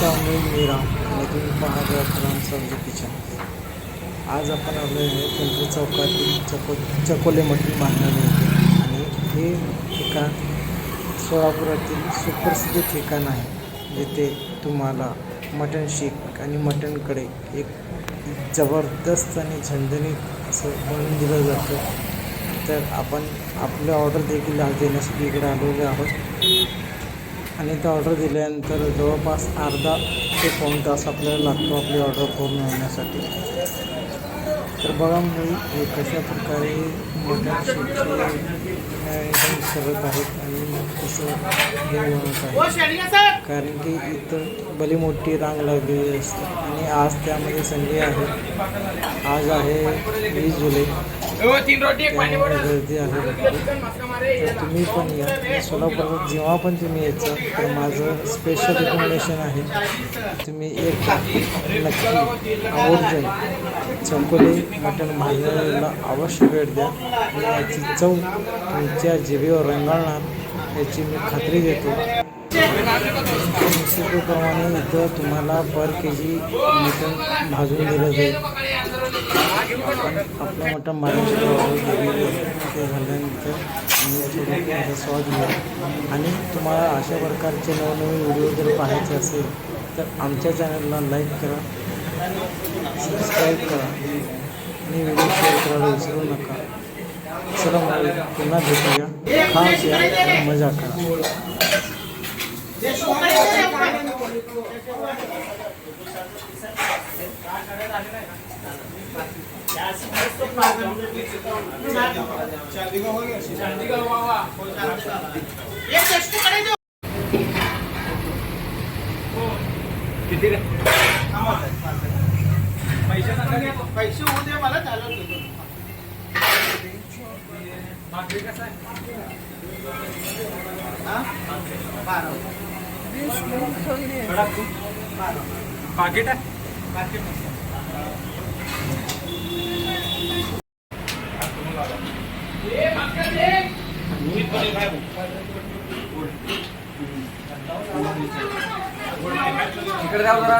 नमस्कार मी राम आणि तुम्ही पाहत आहात राम सावजी किचन. आज आपण आलो आहे पिंपरी चौकातील चकोले मटण बांधलेले होते आणि हे ठिकाण सोलापुरातील सुप्रसिद्ध ठिकाण आहे जिथे तुम्हाला मटण शीख आणि मटणकडे एक जबरदस्त आणि झणझणीत असं बनवून दिलं जातं. तर आपण आपली ऑर्डर देखील आज देण्यासाठी इकडे आलेलो आहोत आणि ते ऑर्डर दिल्यानंतर जवळपास अर्धा ते पाऊण तास आपल्याला लागतो आपली ऑर्डर पूर्ण होण्यासाठी. तर बघा मी हे कशा प्रकारे मटण शीटचे एकदम करत आहेत आणि कसं हे बनवत आहे, कारण की इथं भली मोठी रांग लागलेली असते आणि आज त्यामध्ये संडे आहे. आज आहे 20 जुलै. त्यामुळे गर्दी आहे. तर तुम्ही पण या सोलापुरात जेव्हा पण तुम्ही यायचं तर माझं स्पेशल रिकमेंडेशन आहे तुम्ही एक नक्की आवर्जून चकोले मटण भाजण्याला अवश्य भेट द्या आणि याची चव तुमच्या जिभेवर रंगाळणार याची मी खात्री देतो. निश्चितप्रमाणे इथं तुम्हाला पर के-जी मटण भाजून दिलं जाईल. आपण आपलं मटण भाजण्याची ऑर्डर दिलेली आहे. ते झाल्यानंतर मी थोडं त्याचा स्वाद घेऊ आणि तुम्हाला अशा प्रकारचे नवनवीन व्हिडिओ जर पाहायचे असेल तर आमच्या चॅनलला लाईक करा, सबस्क्राईब करा आणि व्हिडिओ शेअर करायला विसरू नका. चला मग पुन्हा भेटूया. खास या आणि मजा करा. पैसे होऊ दे मला चालत होतो. पाकिट आहे. इकडे जाऊ जरा.